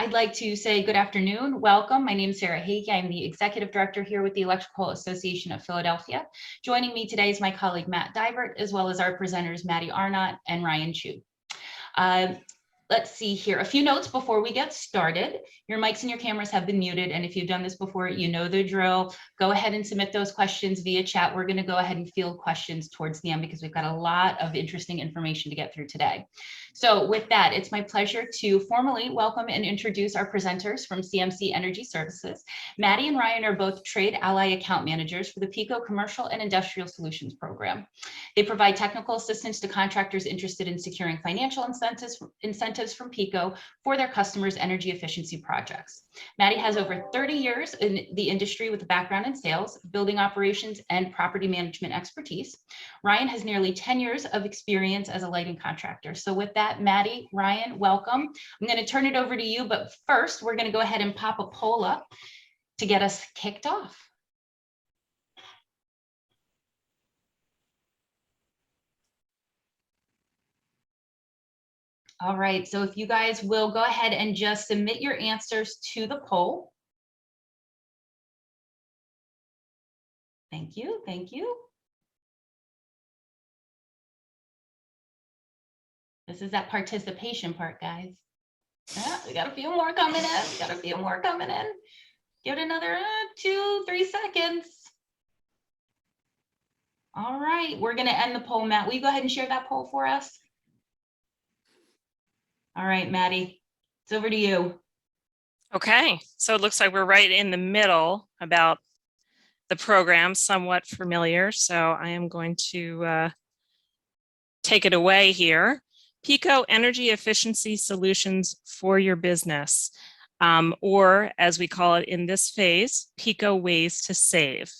I'd like to say good afternoon. Welcome. My name is Sarah Hage. I'm the Executive Director here with the Electrical Association of Philadelphia. Joining me today is my colleague, Matt Divert, as well as our presenters, Maddie Arnott and Ryan Chu. Let's see here, a few notes before we get started. Your mics and your cameras have been muted, and if you've done this before, you know the drill. Go ahead and submit those questions via chat. We're going to go ahead and field questions towards the end because we've got a lot of interesting information to get through today. So with that, it's my pleasure to formally welcome and introduce our presenters from CMC Energy Services. Maddie and Ryan are both Trade Ally account managers for the PECO Commercial and Industrial Solutions Program. They provide technical assistance to contractors interested in securing financial incentives from PECO for their customers' energy efficiency projects. Maddie has over 30 years in the industry with a background in sales, building operations, and property management expertise. Ryan has nearly 10 years of experience as a lighting contractor. So with that, Maddie, Ryan, welcome. I'm going to turn it over to you, but first we're going to go ahead and pop a poll up to get us kicked off. All right, so if you guys will go ahead and just submit your answers to the poll. Thank you, thank you. This is that participation part, guys. Yeah, we got a few more coming in. Give it another 2-3 seconds. All right, we're gonna end the poll. Matt, will you go ahead and share that poll for us? All right, Maddie, it's over to you. Okay, so it looks like we're right in the middle about the program, somewhat familiar. So I am going to take it away here. PECO Energy Efficiency Solutions for your business, or as we call it in this phase, PECO Ways to Save.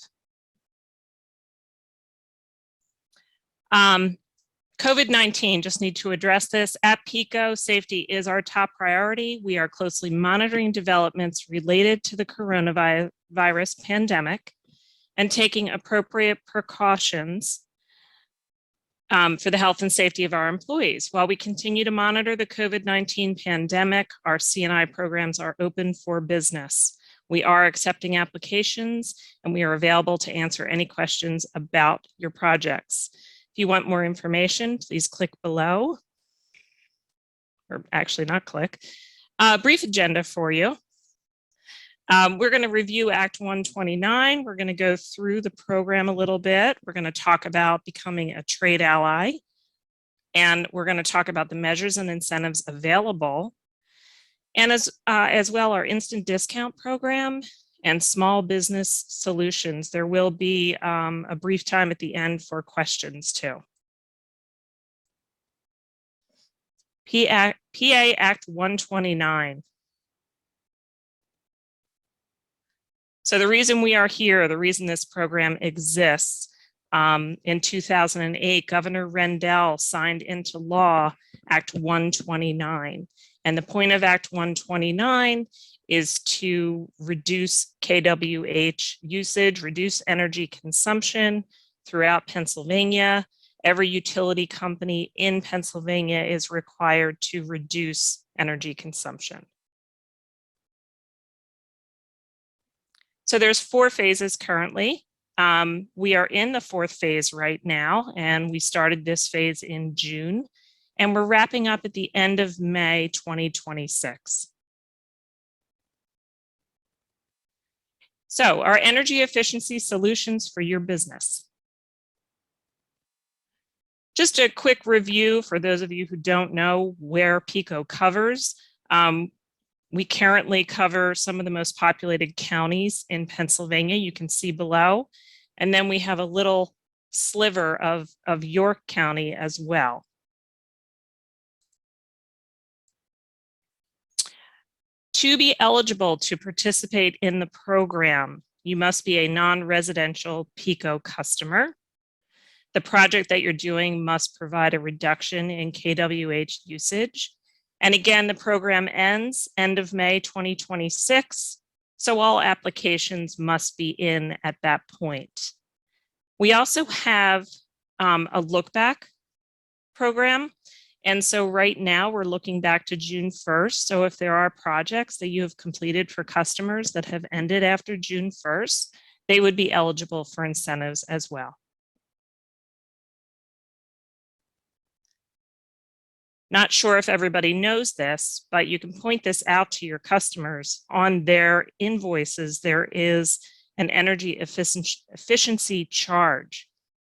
COVID-19, just need to address this. At PECO, safety is our top priority. We are closely monitoring developments related to the coronavirus pandemic and taking appropriate precautions for the health and safety of our employees. While we continue to monitor the COVID-19 pandemic, our C&I programs are open for business. We are accepting applications and we are available to answer any questions about your projects. If you want more information, please click below, or actually not click. Brief agenda for you. We're going to review Act 129. We're going to go through the program a little bit. We're going to talk about becoming a trade ally, and we're going to talk about the measures and incentives available, and as well our instant discount program and small business solutions. There will be a brief time at the end for questions too. PA Act 129. So the reason we are here, the reason this program exists, in 2008, Governor Rendell signed into law Act 129. And the point of Act 129 is to reduce kWh usage, reduce energy consumption throughout Pennsylvania. Every utility company in Pennsylvania is required to reduce energy consumption. So there's 4 phases currently. We are in the 4th phase right now, and we started this phase in June, and we're wrapping up at the end of May 2026. So our energy efficiency solutions for your business. Just a quick review for those of you who don't know where PECO covers. We currently cover some of the most populated counties in Pennsylvania, you can see below. And then we have a little sliver of York County as well. To be eligible to participate in the program, you must be a non-residential PECO customer. The project that you're doing must provide a reduction in kWh usage. And again, the program ends end of May 2026, so all applications must be in at that point. We also have a look back program, And so right now we're looking back to June 1st. So if there are projects that you have completed for customers that have ended after June 1st, they would be eligible for incentives as well. Not sure if everybody knows this, but you can point this out to your customers. On their invoices, there is an energy efficiency charge.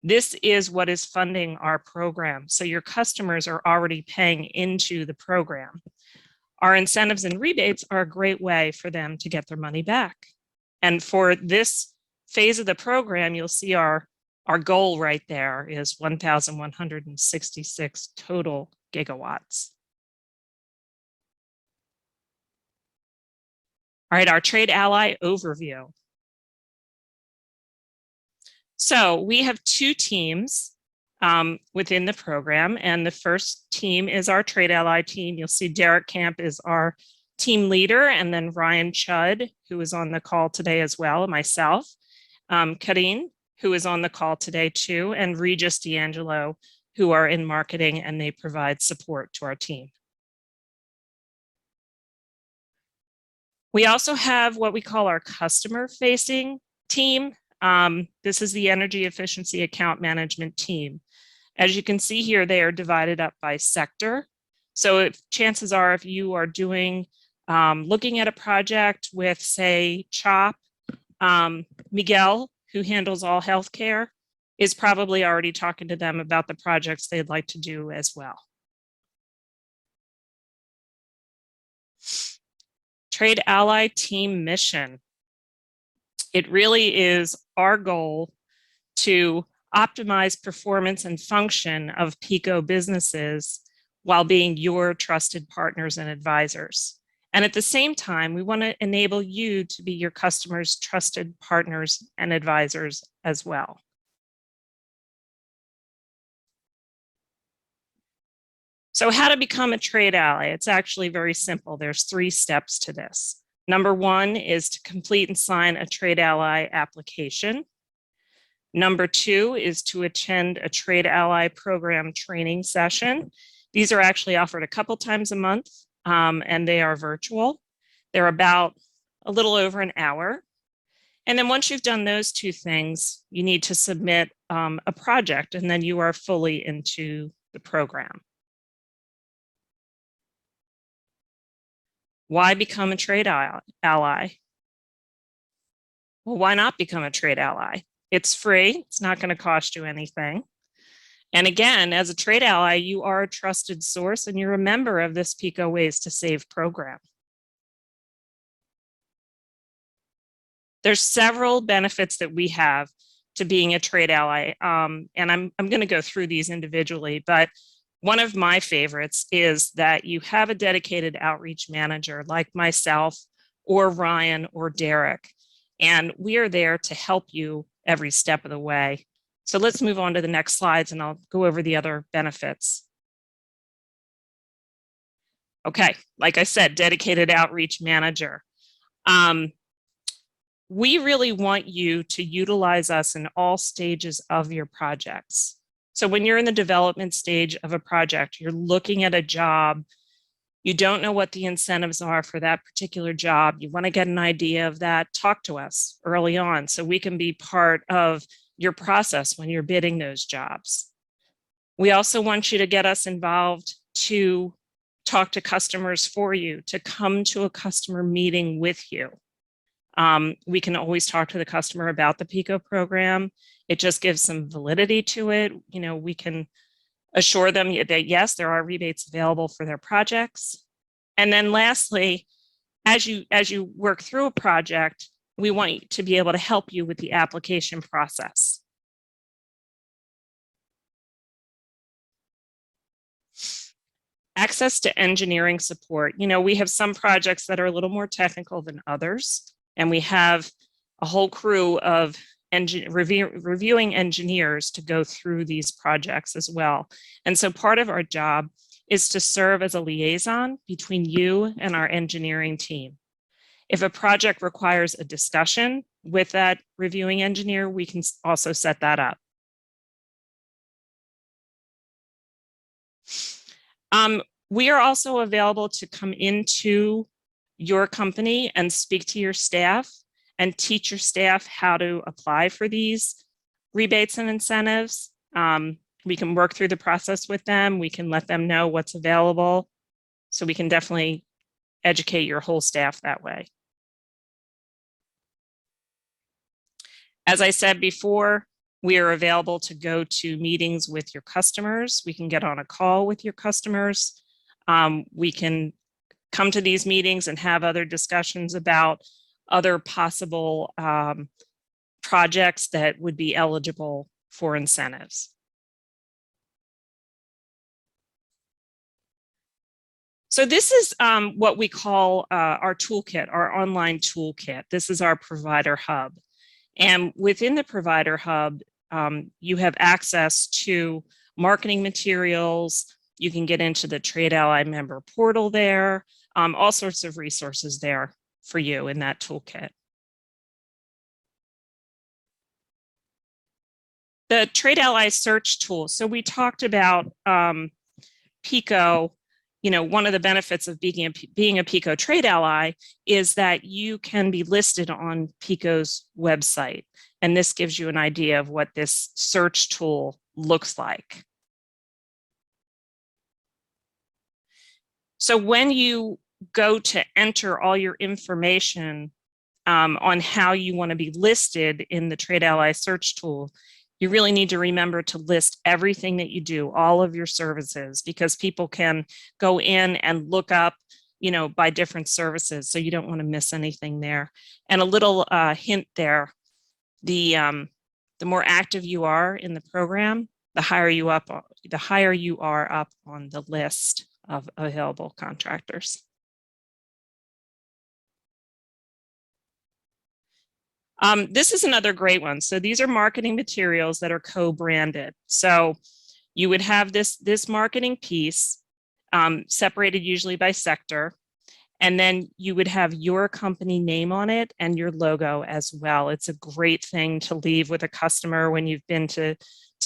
This is what is funding our program. So your customers are already paying into the program. Our incentives and rebates are a great way for them to get their money back. And for this phase of the program, you'll see our goal right there is 1,166 total gigawatts. All right, our Trade Ally overview. So we have two teams within the program, and the first team is our Trade Ally team. You'll see Derek Camp is our team leader, and then Ryan Chudd, who is on the call today as well, and myself, Karine, who is on the call today too, and Regis D'Angelo, who are in marketing, and they provide support to our team. We also have what we call our customer-facing team. This is the Energy Efficiency Account Management team. As you can see here, they are divided up by sector. So chances are if you are doing, looking at a project with, say, CHOP, Miguel, who handles all healthcare, is probably already talking to them about the projects they'd like to do as well. Trade Ally team mission. It really is our goal to optimize performance and function of PECO businesses while being your trusted partners and advisors. And at the same time, we want to enable you to be your customers' trusted partners and advisors as well. So how to become a Trade Ally? It's actually very simple. There's 3 steps to this. Number 1 is to complete and sign a Trade Ally application. Number 2 is to attend a Trade Ally program training session. These are actually offered a couple times a month, and they are virtual. They're about a little over an hour. And then once you've done those 2 things, you need to submit a project, and then you are fully into the program. Why become a Trade Ally? Well, why not become a Trade Ally? It's free. It's not going to cost you anything. And again, as a Trade Ally, you are a trusted source and you're a member of this PECO Ways to Save program. There's several benefits that we have to being a Trade Ally. And I'm going to go through these individually, but one of my favorites is that you have a dedicated outreach manager like myself or Ryan or Derek, and we are there to help you every step of the way. So let's move on to the next slides and I'll go over the other benefits. Okay, like I said, dedicated outreach manager. We really want you to utilize us in all stages of your projects. So when you're in the development stage of a project, you're looking at a job, you don't know what the incentives are for that particular job, you want to get an idea of that, talk to us early on so we can be part of your process when you're bidding those jobs. We also want you to get us involved to talk to customers for you, to come to a customer meeting with you. We can always talk to the customer about the PECO program. It just gives some validity to it. You know, we can assure them that yes, there are rebates available for their projects. And then lastly, as you work through a project, we want you to be able to help you with the application process. Access to engineering support. You know, we have some projects that are a little more technical than others, and we have a whole crew of reviewing engineers to go through these projects as well. And so part of our job is to serve as a liaison between you and our engineering team. If a project requires a discussion with that reviewing engineer, we can also set that up. We are also available to come into your company and speak to your staff and teach your staff how to apply for these rebates and incentives. We can work through the process with them. We can let them know what's available. So we can definitely educate your whole staff that way. As I said before, we are available to go to meetings with your customers. We can get on a call with your customers. We can come to these meetings and have other discussions about other possible projects that would be eligible for incentives. So this is what we call our toolkit, our online toolkit. This is our provider hub. And within the provider hub, you have access to marketing materials. You can get into the Trade Ally member portal there, all sorts of resources there for you in that toolkit. The Trade Ally search tool. So we talked about PECO. You know, one of the benefits of being a PECO Trade Ally is that you can be listed on PECO's website. And this gives you an idea of what this search tool looks like. So when you go to enter all your information on how you want to be listed in the Trade Ally search tool, you really need to remember to list everything that you do, all of your services, because people can go in and look up, you know, by different services. So you don't want to miss anything there. And a little hint there, the more active you are in the program, the higher you are up on the list of available contractors. This is another great one. So these are marketing materials that are co-branded. So you would have this marketing piece separated usually by sector, and then you would have your company name on it and your logo as well. It's a great thing to leave with a customer when you've been to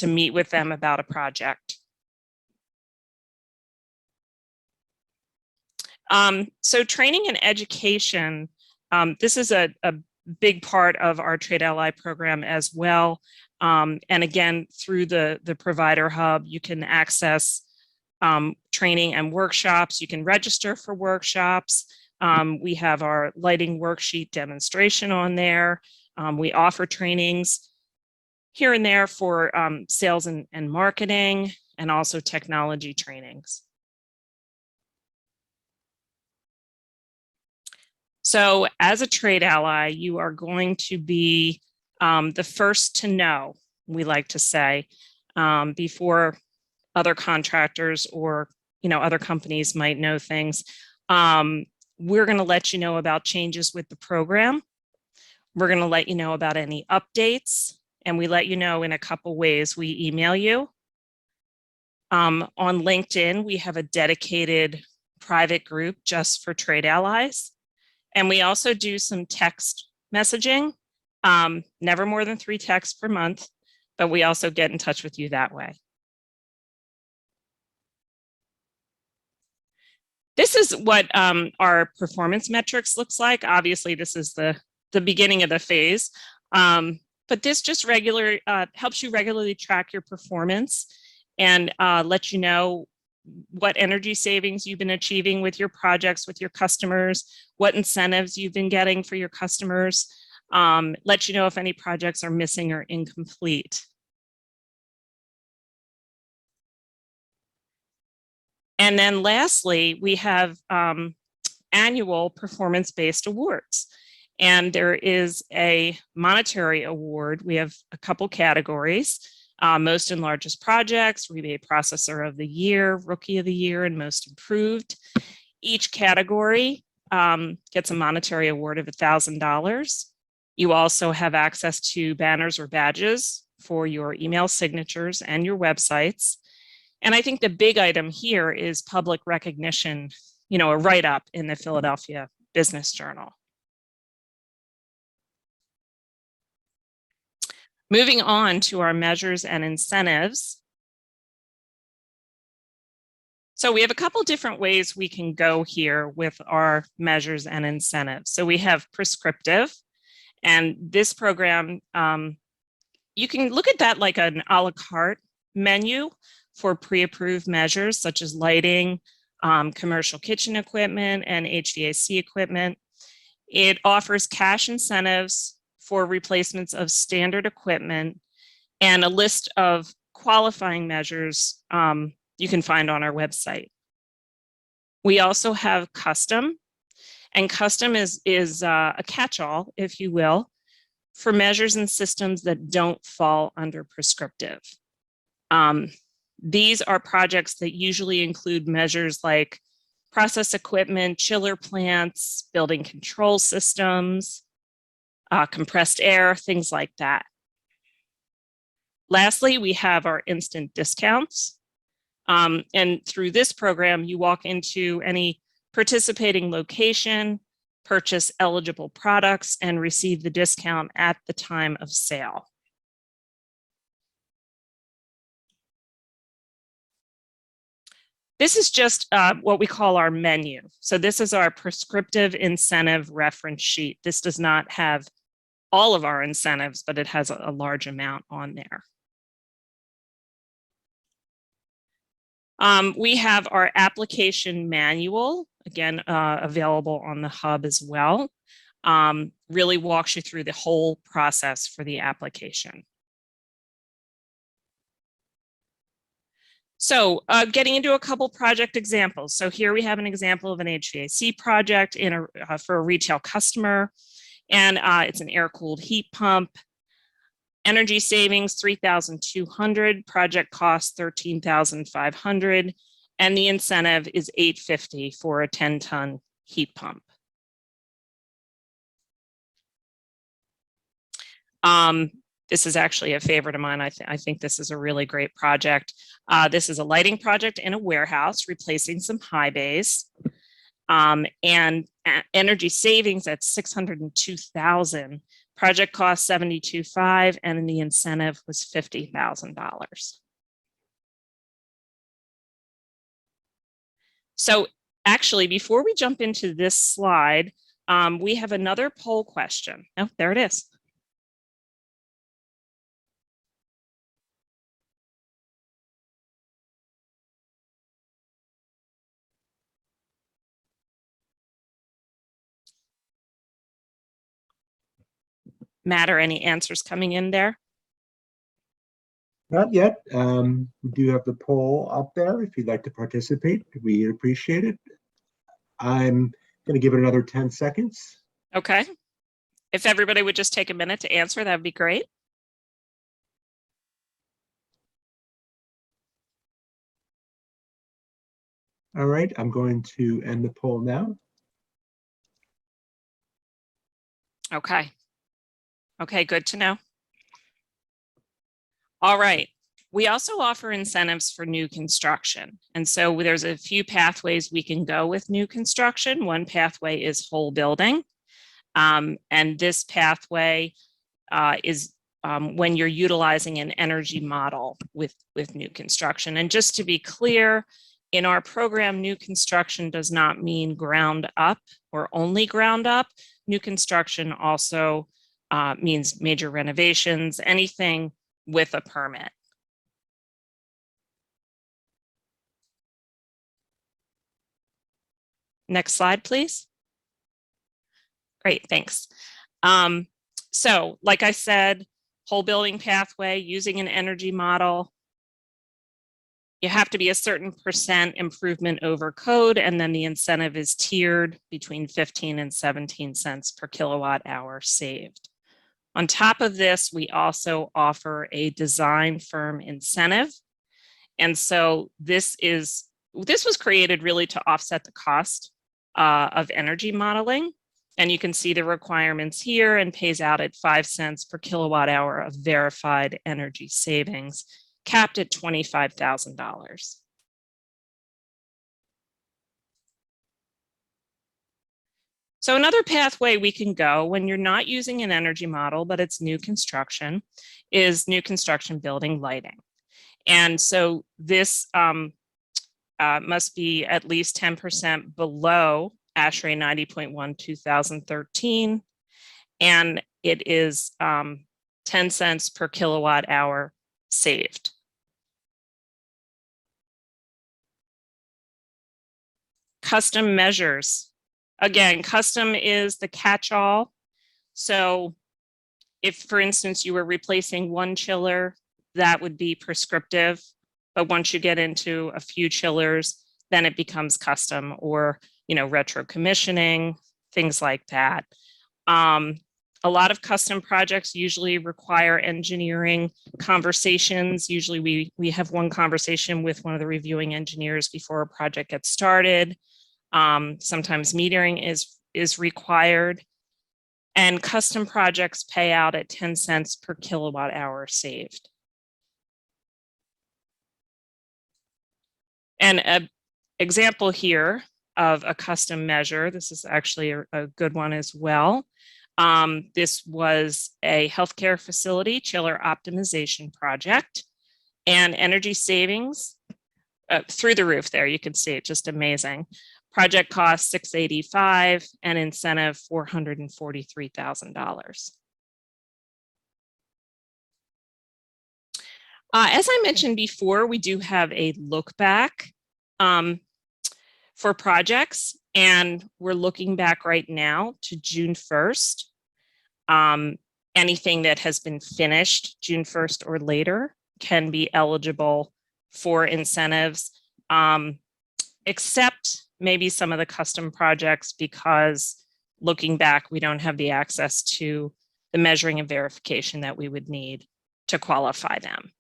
meet with them about a project. So training and education, this is a big part of our Trade Ally program as well. And again, through the provider hub, you can access training and workshops. You can register for workshops. We have our lighting worksheet demonstration on there. We offer trainings here and there for sales and marketing, and also technology trainings. So as a Trade Ally, you are going to be the first to know, we like to say, before other contractors or other companies might know things. We're going to let you know about changes with the program. We're going to let you know about any updates, and we let you know in a couple ways. We email you. On LinkedIn, we have a dedicated private group just for Trade Allies. And we also do some text messaging, never more than 3 texts per month, but we also get in touch with you that way. This is what our performance metrics looks like. Obviously, this is the beginning of the phase, but this just helps you regularly track your performance and let you know what energy savings you've been achieving with your projects, with your customers, what incentives you've been getting for your customers, let you know if any projects are missing or incomplete. And then lastly, we have annual performance-based awards. And there is a monetary award. We have a couple categories. Most and largest projects, rebate processor of the year, rookie of the year, and most improved. Each category gets a monetary award of $1,000. You also have access to banners or badges for your email signatures and your websites. And I think the big item here is public recognition, a write-up in the Philadelphia Business Journal. Moving on to our measures and incentives. So we have a couple different ways we can go here with our measures and incentives. So we have prescriptive, and this program, you can look at that like an a la carte menu for pre-approved measures such as lighting, commercial kitchen equipment, and HVAC equipment. It offers cash incentives for replacements of standard equipment and a list of qualifying measures you can find on our website. We also have custom, and custom is a catch-all, if you will, for measures and systems that don't fall under prescriptive. These are projects that usually include measures like process equipment, chiller plants, building control systems, compressed air, things like that. Lastly, we have our instant discounts. And through this program, you walk into any participating location, purchase eligible products, and receive the discount at the time of sale. This is just what we call our menu. So this is our prescriptive incentive reference sheet. This does not have all of our incentives, but it has a large amount on there. We have our application manual, again, available on the hub as well. Really walks you through the whole process for the application. So getting into a couple project examples. So here we have an example of an HVAC project for a retail customer, and it's an air-cooled heat pump. Energy savings, 3,200, project cost, 13,500, and the incentive is 850 for a 10-ton heat pump. This is actually a favorite of mine. I think this is a really great project. This is a lighting project in a warehouse, replacing some high bays. And energy savings at 602,000. Project cost 72.5, and the incentive was $50,000. So actually, before we jump into this slide, we have another poll question. Oh, there it is. Matt, are any answers coming in there? Not yet. We do have the poll up there. If you'd like to participate, we appreciate it. I'm going to give it another 10 seconds. Okay. If everybody would just take a minute to answer, that would be great. All right, I'm going to end the poll now. Okay. Okay, good to know. All right. We also offer incentives for new construction. And so there's a few pathways we can go with new construction. One pathway is whole building. And this pathway is when you're utilizing an energy model with new construction. And just to be clear, in our program, new construction does not mean ground up or only ground up. New construction also means major renovations, anything with a permit. Next slide, please. Great, thanks. So like I said, whole building pathway using an energy model. You have to be a certain % improvement over code, and then the incentive is tiered between 15 and 17 cents per kilowatt hour saved. On top of this, we also offer a design firm incentive. And so this was created really to offset the cost of energy modeling. And you can see the requirements here, and pays out at 5 cents per kilowatt hour of verified energy savings, capped at $25,000. So another pathway we can go when you're not using an energy model, but it's new construction, is new construction building lighting. And so this must be at least 10% below ASHRAE 90.1 2013, and it is 10 cents per kilowatt hour saved. Custom measures. Again, custom is the catch-all. So if, for instance, you were replacing one chiller, that would be prescriptive. But once you get into a few chillers, then it becomes custom, or, you know, retro commissioning, things like that. A lot of custom projects usually require engineering conversations. Usually we have one conversation with one of the reviewing engineers before a project gets started. Sometimes metering is required. And custom projects pay out at 10 cents per kilowatt hour saved. And an example here of a custom measure, this is actually a good one as well. This was a healthcare facility chiller optimization project, and energy savings through the roof there. You can see it, just amazing. Project cost $685 and incentive $443,000. As I mentioned before, we do have a look back for projects, and we're looking back right now to June 1st. Anything that has been finished June 1st or later can be eligible for incentives, except maybe some of the custom projects, because looking back, we don't have the access to the measuring and verification that we would need to qualify them.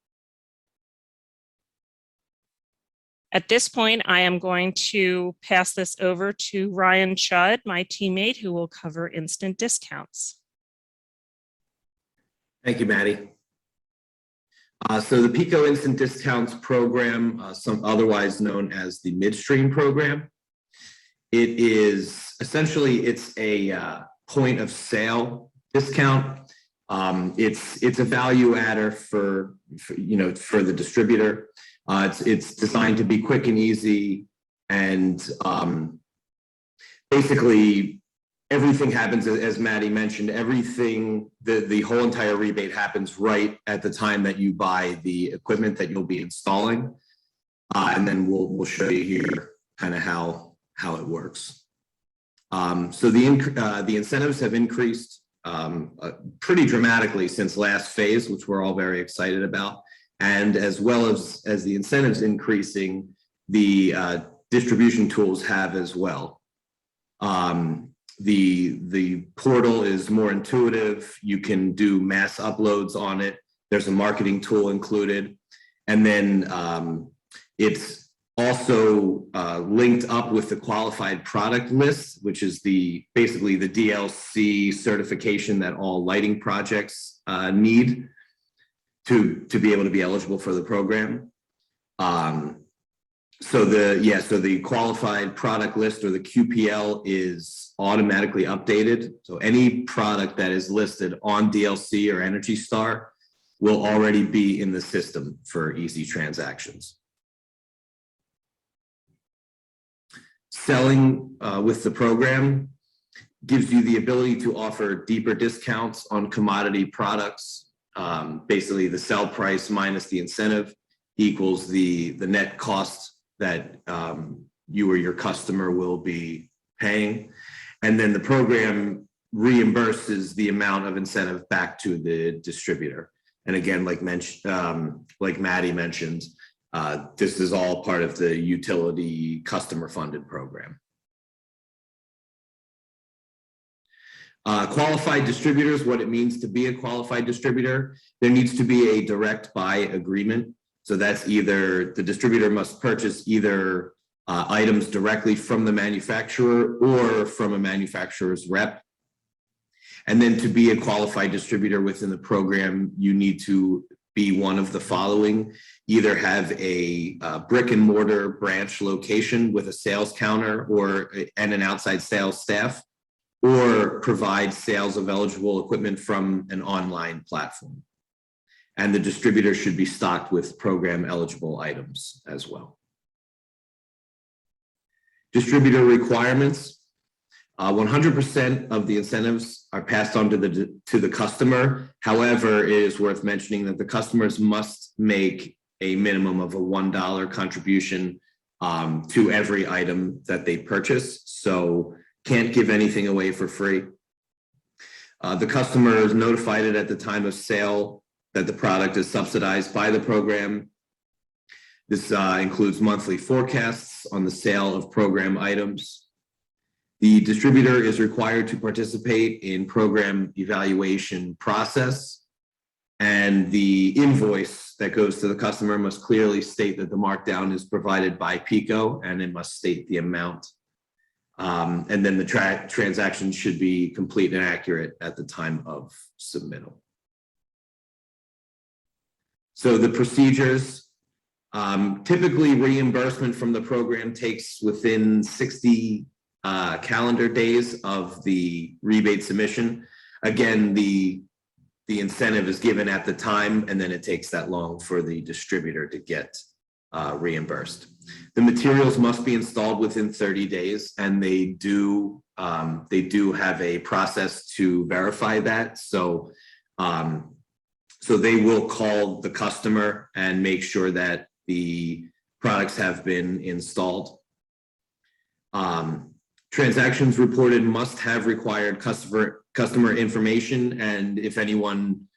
At this point, I am going to pass this over to Ryan Chudd, my teammate, who will cover instant discounts. Thank you, Maddie. So the PECO Instant Discounts Program, otherwise known as the Midstream Program, it is essentially, it's a point of sale discount. It's a value adder for the distributor. It's designed to be quick and easy, and basically everything happens, as Maddie mentioned, everything, the whole entire rebate happens right at the time that you buy the equipment that you'll be installing. And then we'll show you here kind of how it works. So the incentives have increased pretty dramatically since last phase, which we're all very excited about. And as well as the incentives increasing, the distribution tools have as well. The portal is more intuitive. You can do mass uploads on it. There's a marketing tool included. And then it's also linked up with the qualified product list, which is basically the DLC certification that all lighting projects need to be able to be eligible for the program. So the qualified product list, or the QPL, is automatically updated. So any product that is listed on DLC or Energy Star will already be in the system for easy transactions. Selling with the program gives you the ability to offer deeper discounts on commodity products. Basically, the sell price minus the incentive equals the net cost that you or your customer will be paying. And then the program reimburses the amount of incentive back to the distributor. And again, like Maddie mentioned, this is all part of the utility customer funded program. Qualified distributors, what it means to be a qualified distributor, there needs to be a direct buy agreement. So that's either the distributor must purchase either items directly from the manufacturer or from a manufacturer's rep. And then to be a qualified distributor within the program, you need to be one of the following: either have a brick and mortar branch location with a sales counter and an outside sales staff, or provide sales of eligible equipment from an online platform. And the distributor should be stocked with program eligible items as well. Distributor requirements. 100% of the incentives are passed on to the customer. However, it is worth mentioning that the customers must make a minimum of a $1 contribution to every item that they purchase. So can't give anything away for free. The customer is notified at the time of sale that the product is subsidized by the program. This includes monthly forecasts on the sale of program items. The distributor is required to participate in program evaluation process, and the invoice that goes to the customer must clearly state that the markdown is provided by PECO, and it must state the amount. And then the transaction should be complete and accurate at the time of submittal. So the procedures, typically reimbursement from the program takes within 60 calendar days of the rebate submission. Again, the incentive is given at the time, and then it takes that long for the distributor to get reimbursed. The materials must be installed within 30 days, and they do have a process to verify that. So they will call the customer and make sure that the products have been installed. Transactions reported must have required customer information, and if anyone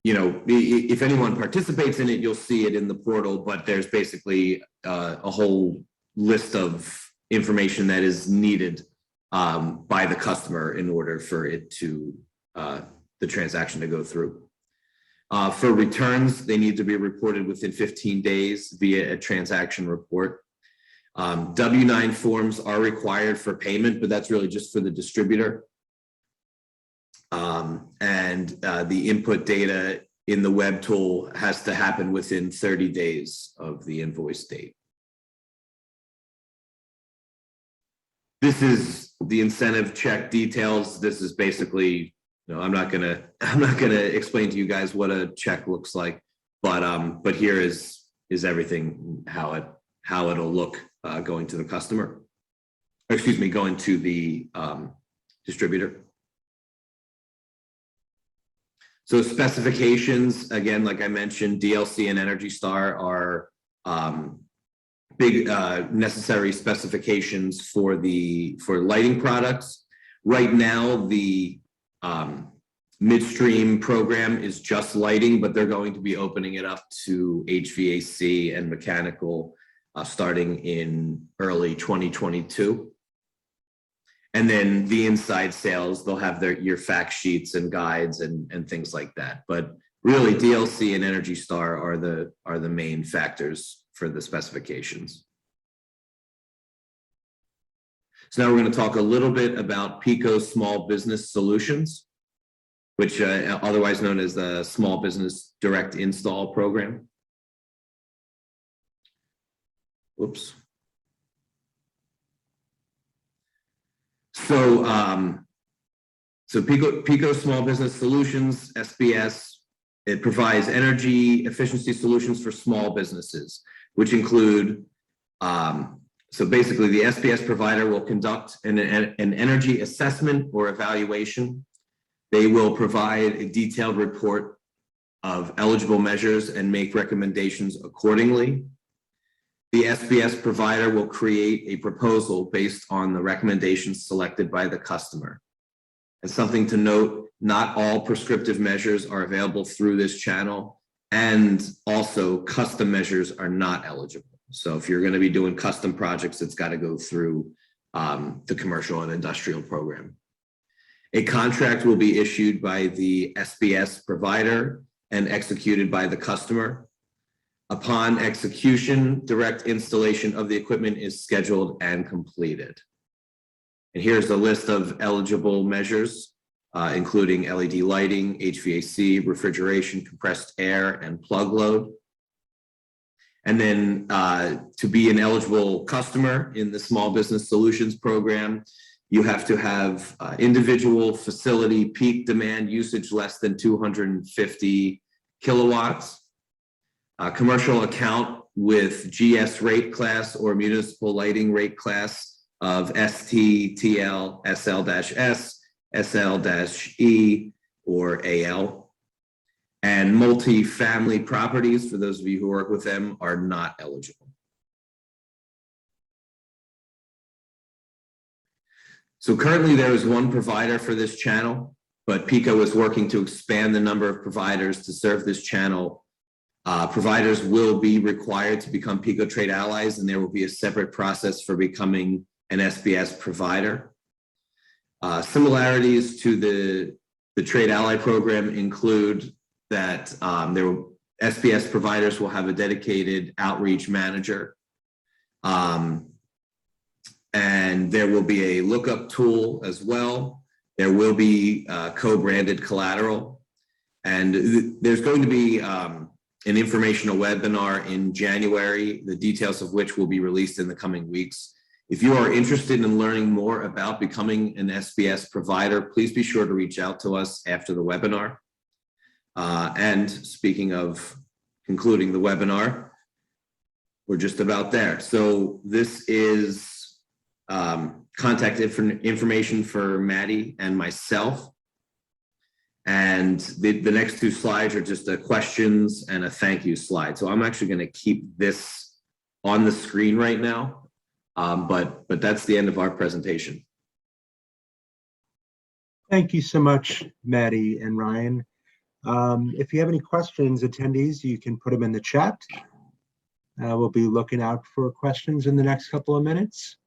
participates in it, you'll see it in the portal, but there's basically a whole list of information that is needed by the customer in order for it to the transaction to go through. For returns, they need to be reported within 15 days via a transaction report. W-9 forms are required for payment, but that's really just for the distributor. The input data in the web tool has to happen within 30 days of the invoice date. This is the incentive check details. This is basically, I'm not gonna explain to you guys what a check looks like, but here is everything how it'll look going to the customer, or excuse me, going to the distributor. So specifications, again, like I mentioned, DLC and Energy Star are big necessary specifications for lighting products. Right now, the midstream program is just lighting, but they're going to be opening it up to HVAC and mechanical starting in early 2022. And then the inside sales, they'll have your fact sheets and guides and things like that. But really, DLC and Energy Star are the main factors for the specifications. So now we're going to talk a little bit about PECO Small Business Solutions, which otherwise known as the Small Business Direct Install Program. Whoops. So, PECO Small Business Solutions, SBS, it provides energy efficiency solutions for small businesses, which include, so basically the SBS provider will conduct an energy assessment or evaluation. They will provide a detailed report of eligible measures and make recommendations accordingly. The SBS provider will create a proposal based on the recommendations selected by the customer. And something to note, not all prescriptive measures are available through this channel, and also custom measures are not eligible. So if you're going to be doing custom projects, it's got to go through the commercial and industrial program. A contract will be issued by the SBS provider and executed by the customer. Upon execution, direct installation of the equipment is scheduled and completed. And here's a list of eligible measures, including LED lighting, HVAC, refrigeration, compressed air, and plug load. And then to be an eligible customer in the Small Business Solutions program, you have to have individual facility peak demand usage less than 250 kilowatts. Commercial account with GS rate class or municipal lighting rate class of ST, TL, SL-S, SL-E, or AL. And multi-family properties, for those of you who work with them, are not eligible. So currently there is one provider for this channel, but PECO is working to expand the number of providers to serve this channel. Providers will be required to become PECO Trade Allies, and there will be a separate process for becoming an SBS provider. Similarities to the Trade Ally program include that SBS providers will have a dedicated outreach manager. And there will be a lookup tool as well. There will be co-branded collateral. And there's going to be an informational webinar in January, the details of which will be released in the coming weeks. If you are interested in learning more about becoming an SBS provider, please be sure to reach out to us after the webinar. And speaking of concluding the webinar, we're just about there. So this is contact information for Maddie and myself. And the next two slides are just a questions and a thank you slide. So I'm actually going to keep this on the screen right now, but that's the end of our presentation. Thank you so much, Maddie and Ryan. If you have any questions, attendees, you can put them in the chat. We'll be looking out for questions in the next couple of minutes.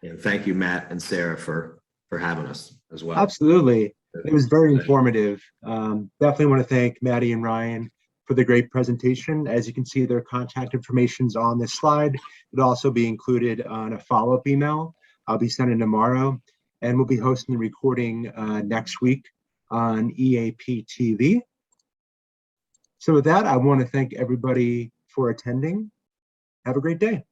And thank you, Matt and Sarah, for having us as well. Absolutely. It was very informative. Definitely want to thank Maddie and Ryan for the great presentation. As you can see, their contact information is on this slide. It'll also be included on a follow-up email I'll be sending tomorrow. And we'll be hosting the recording next week on EAP TV. So with that, I want to thank everybody for attending. Have a great day.